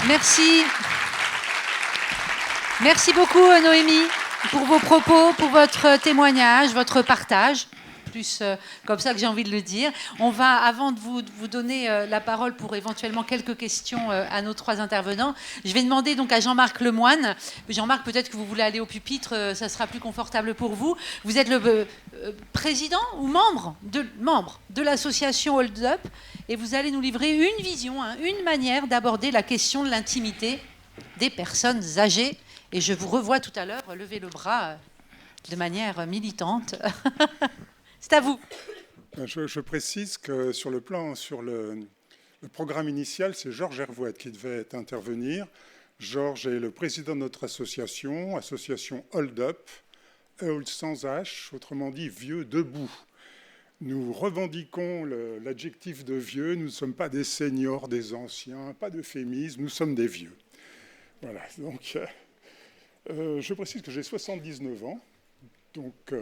Merci. Merci beaucoup, Noémie, pour vos propos, pour votre témoignage, votre partage. Plus comme ça que j'ai envie de le dire. On va, avant de vous donner la parole pour éventuellement quelques questions à nos trois intervenants, je vais demander donc à Jean-Marc Lemoine. Jean-Marc, peut-être que vous voulez aller au pupitre, ça sera plus confortable pour vous. Vous êtes le président ou membre de l'association Hold Up et vous allez nous livrer une vision, une manière d'aborder la question de l'intimité des personnes âgées. Et je vous revois tout à l'heure lever le bras de manière militante. C'est à vous. Je précise que sur le programme initial, c'est Georges Hervouet qui devait intervenir. Georges est le président de notre association Hold Up, Hold sans H, autrement dit vieux debout. Nous revendiquons l'adjectif de vieux, nous ne sommes pas des seniors, des anciens, pas d'euphémisme, nous sommes des vieux. Voilà, donc je précise que j'ai 79 ans. Donc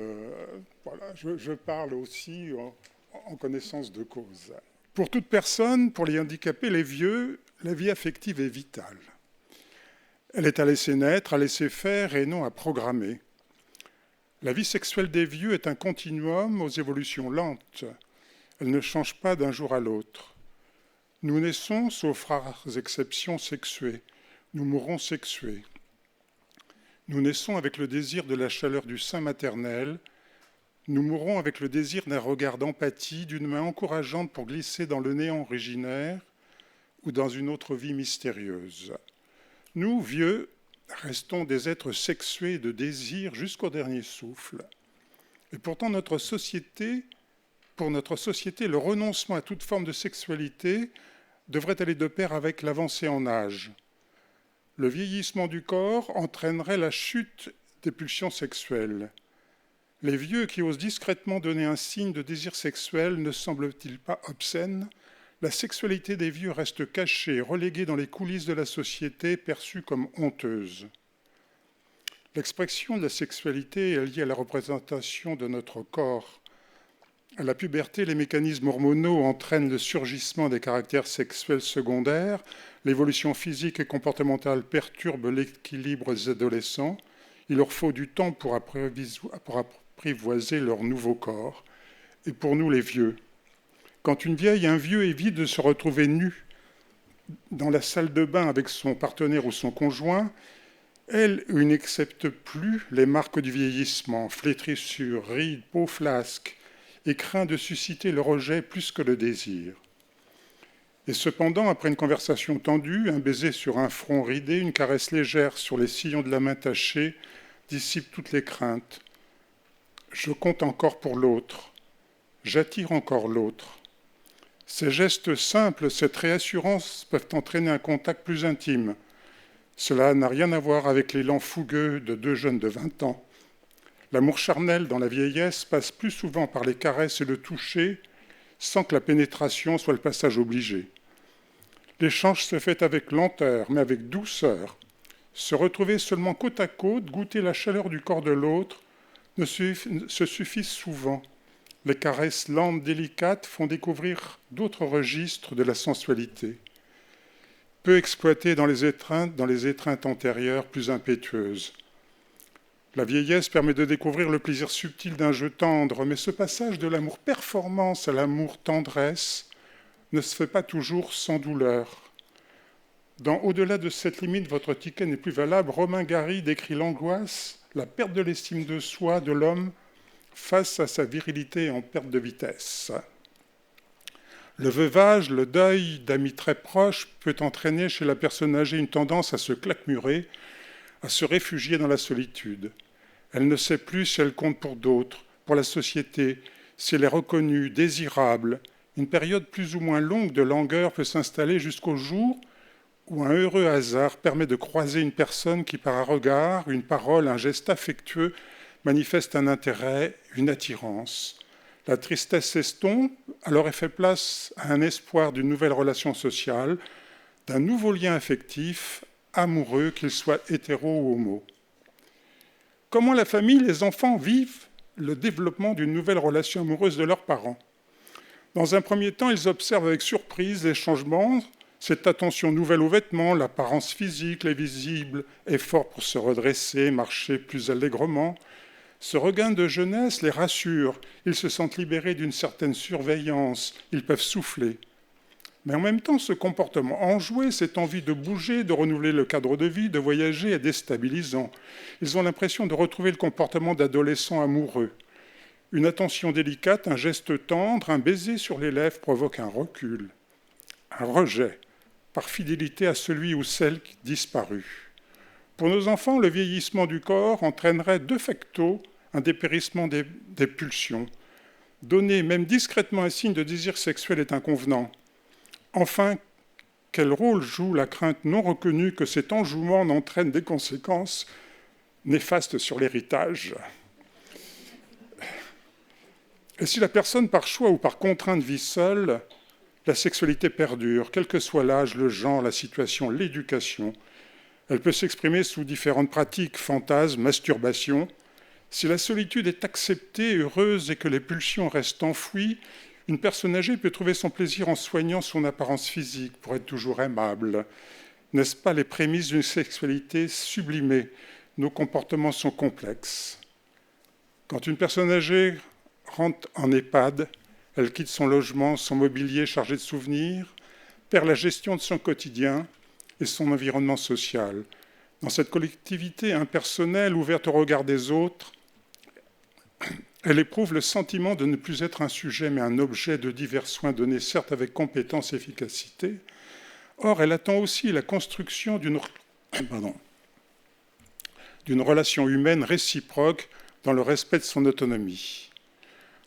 voilà, je parle aussi en connaissance de cause. Pour toute personne, pour les handicapés, les vieux, la vie affective est vitale. Elle est à laisser naître, à laisser faire et non à programmer. La vie sexuelle des vieux est un continuum aux évolutions lentes. Elle ne change pas d'un jour à l'autre. Nous naissons, sauf rares exceptions, sexuées. Nous mourrons sexués. Nous naissons avec le désir de la chaleur du sein maternel. Nous mourrons avec le désir d'un regard d'empathie, d'une main encourageante pour glisser dans le néant originaire ou dans une autre vie mystérieuse. Nous, vieux, restons des êtres sexués de désir jusqu'au dernier souffle. Et pourtant, pour notre société, le renoncement à toute forme de sexualité devrait aller de pair avec l'avancée en âge. Le vieillissement du corps entraînerait la chute des pulsions sexuelles. Les vieux qui osent discrètement donner un signe de désir sexuel ne semblent-ils pas obscènes ? La sexualité des vieux reste cachée, reléguée dans les coulisses de la société, perçue comme honteuse. L'expression de la sexualité est liée à la représentation de notre corps. À la puberté, les mécanismes hormonaux entraînent le surgissement des caractères sexuels secondaires. L'évolution physique et comportementale perturbe l'équilibre des adolescents. Il leur faut du temps pour apprivoiser leur nouveau corps. Et pour nous, les vieux, quand une vieille, un vieux évite de se retrouver nu dans la salle de bain avec son partenaire ou son conjoint, elle n'accepte plus les marques du vieillissement, flétrissures, rides, peau flasque, et craint de susciter le rejet plus que le désir. Et cependant, après une conversation tendue, un baiser sur un front ridé, une caresse légère sur les sillons de la main tachée, dissipent toutes les craintes. Je compte encore pour l'autre. J'attire encore l'autre. Ces gestes simples, cette réassurance peuvent entraîner un contact plus intime. Cela n'a rien à voir avec l'élan fougueux de deux jeunes de 20 ans. L'amour charnel dans la vieillesse passe plus souvent par les caresses et le toucher, sans que la pénétration soit le passage obligé. L'échange se fait avec lenteur, mais avec douceur. Se retrouver seulement côte à côte, goûter la chaleur du corps de l'autre, se suffit souvent. Les caresses lentes, délicates font découvrir d'autres registres de la sensualité. Peu exploitées dans les étreintes antérieures plus impétueuses. La vieillesse permet de découvrir le plaisir subtil d'un jeu tendre, mais ce passage de l'amour performance à l'amour tendresse ne se fait pas toujours sans douleur. Dans Au-delà de cette limite, votre ticket n'est plus valable, Romain Gary décrit l'angoisse, la perte de l'estime de soi de l'homme face à sa virilité en perte de vitesse. Le veuvage, le deuil d'amis très proches peut entraîner chez la personne âgée une tendance à se claquemurer, à se réfugier dans la solitude. Elle ne sait plus si elle compte pour d'autres, pour la société, si elle est reconnue, désirable. Une période plus ou moins longue de langueur peut s'installer jusqu'au jour où un heureux hasard permet de croiser une personne qui, par un regard, une parole, un geste affectueux, manifeste un intérêt, une attirance. La tristesse s'estompe, alors elle fait place à un espoir d'une nouvelle relation sociale, d'un nouveau lien affectif, amoureux, qu'il soit hétéro ou homo. Comment la famille, les enfants vivent le développement d'une nouvelle relation amoureuse de leurs parents ? Dans un premier temps, ils observent avec surprise les changements, Cette attention nouvelle aux vêtements, l'apparence physique, les visibles efforts pour se redresser, marcher plus allègrement, ce regain de jeunesse les rassure, ils se sentent libérés d'une certaine surveillance, ils peuvent souffler. Mais en même temps, ce comportement enjoué, cette envie de bouger, de renouveler le cadre de vie, de voyager est déstabilisant. Ils ont l'impression de retrouver le comportement d'adolescents amoureux. Une attention délicate, un geste tendre, un baiser sur les lèvres provoque un recul, un rejet, par fidélité à celui ou celle disparue. Pour nos enfants, le vieillissement du corps entraînerait de facto un dépérissement des pulsions. Donner même discrètement un signe de désir sexuel est inconvenant. Enfin, quel rôle joue la crainte non reconnue que cet enjouement entraîne des conséquences néfastes sur l'héritage ? Et si la personne, par choix ou par contrainte, vit seule, la sexualité perdure, quel que soit l'âge, le genre, la situation, l'éducation. Elle peut s'exprimer sous différentes pratiques, fantasmes, masturbation. Si la solitude est acceptée, heureuse et que les pulsions restent enfouies, une personne âgée peut trouver son plaisir en soignant son apparence physique pour être toujours aimable. N'est-ce pas les prémices d'une sexualité sublimée ? Nos comportements sont complexes. Quand une personne âgée rentre en EHPAD, elle quitte son logement, son mobilier chargé de souvenirs, perd la gestion de son quotidien et son environnement social. Dans cette collectivité impersonnelle, ouverte au regard des autres, elle éprouve le sentiment de ne plus être un sujet, mais un objet de divers soins donnés, certes avec compétence et efficacité. Or, elle attend aussi la construction d'une relation humaine réciproque dans le respect de son autonomie.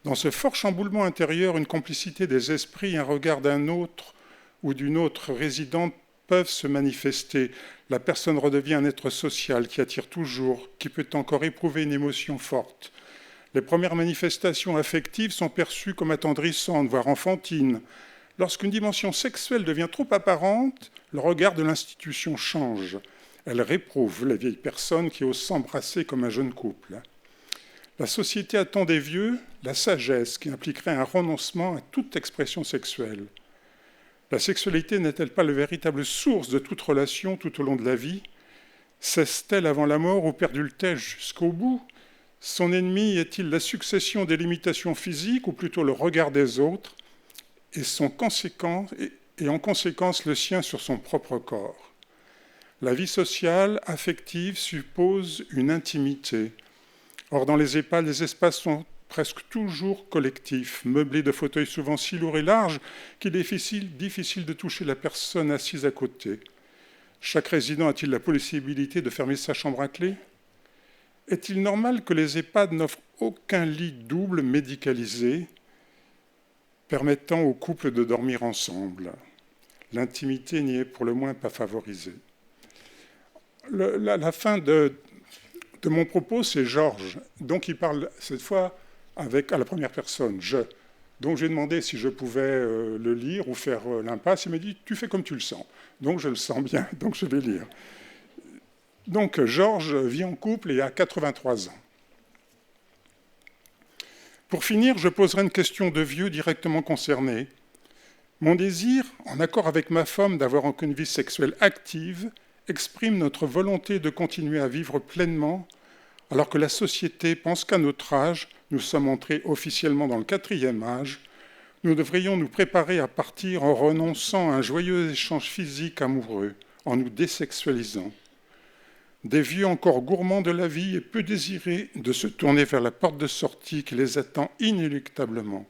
Dans ce fort chamboulement intérieur, une complicité des esprits, un regard d'un autre ou d'une autre résidente peuvent se manifester. La personne redevient un être social qui attire toujours, qui peut encore éprouver une émotion forte. Les premières manifestations affectives sont perçues comme attendrissantes, voire enfantines. Lorsqu'une dimension sexuelle devient trop apparente, le regard de l'institution change. Elle réprouve les vieilles personnes qui osent s'embrasser comme un jeune couple. La société attend des vieux la sagesse qui impliquerait un renoncement à toute expression sexuelle. La sexualité n'est-elle pas la véritable source de toute relation tout au long de la vie ? Cesse-t-elle avant la mort ou perdure-t-elle jusqu'au bout ? Son ennemi est-il la succession des limitations physiques ou plutôt le regard des autres et en conséquence le sien sur son propre corps ? La vie sociale, affective, suppose une intimité. Or, dans les EHPAD, les espaces sont presque toujours collectifs, meublés de fauteuils souvent si lourds et larges qu'il est difficile de toucher la personne assise à côté. Chaque résident a-t-il la possibilité de fermer sa chambre à clé ? Est-il normal que les EHPAD n'offrent aucun lit double médicalisé permettant aux couples de dormir ensemble ? L'intimité n'y est pour le moins pas favorisée. La fin de mon propos, c'est Georges. Donc il parle cette fois à la première personne, je. Donc j'ai demandé si je pouvais le lire ou faire l'impasse. Il m'a dit, tu fais comme tu le sens. Donc je le sens bien, donc je vais lire. Donc Georges vit en couple et a 83 ans. Pour finir, je poserai une question de vieux directement concerné. Mon désir, en accord avec ma femme d'avoir une vie sexuelle active, exprime notre volonté de continuer à vivre pleinement, alors que la société pense qu'à notre âge, nous sommes entrés officiellement dans le 4e âge, nous devrions nous préparer à partir en renonçant à un joyeux échange physique amoureux, en nous désexualisant. Des vieux encore gourmands de la vie et peu désirés de se tourner vers la porte de sortie qui les attend inéluctablement.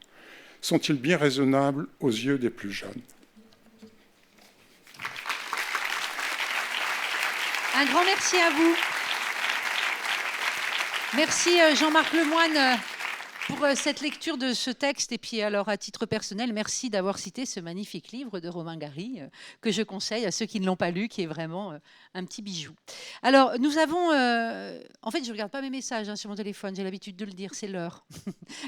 Sont-ils bien raisonnables aux yeux des plus jeunes ? Un grand merci à vous. Merci Jean-Marc Lemoine pour cette lecture de ce texte. Et puis alors à titre personnel, merci d'avoir cité ce magnifique livre de Romain Gary que je conseille à ceux qui ne l'ont pas lu, qui est vraiment un petit bijou. Alors nous avons... en fait, je ne regarde pas mes messages sur mon téléphone, j'ai l'habitude de le dire, c'est l'heure.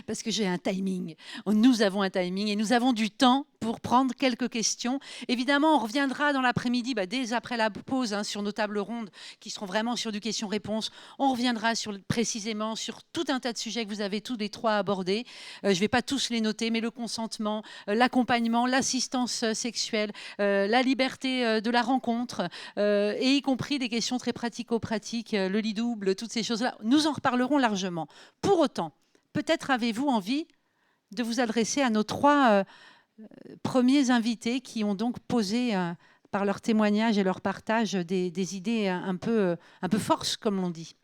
Parce que j'ai un timing. Nous avons un timing et nous avons du temps pour prendre quelques questions. Évidemment, on reviendra dans l'après-midi, dès après la pause, sur nos tables rondes qui seront vraiment sur du question-réponse. On reviendra précisément sur tout un tas de sujets que vous avez tous les trois trois abordés. Je ne vais pas tous les noter, mais le consentement, l'accompagnement, l'assistance sexuelle, la liberté de la rencontre, et y compris des questions très pratico-pratiques, le lit double, toutes ces choses-là. Nous en reparlerons largement. Pour autant, peut-être avez-vous envie de vous adresser à nos trois premiers invités qui ont donc posé, par leur témoignage et leur partage, des idées un peu force, comme l'on dit.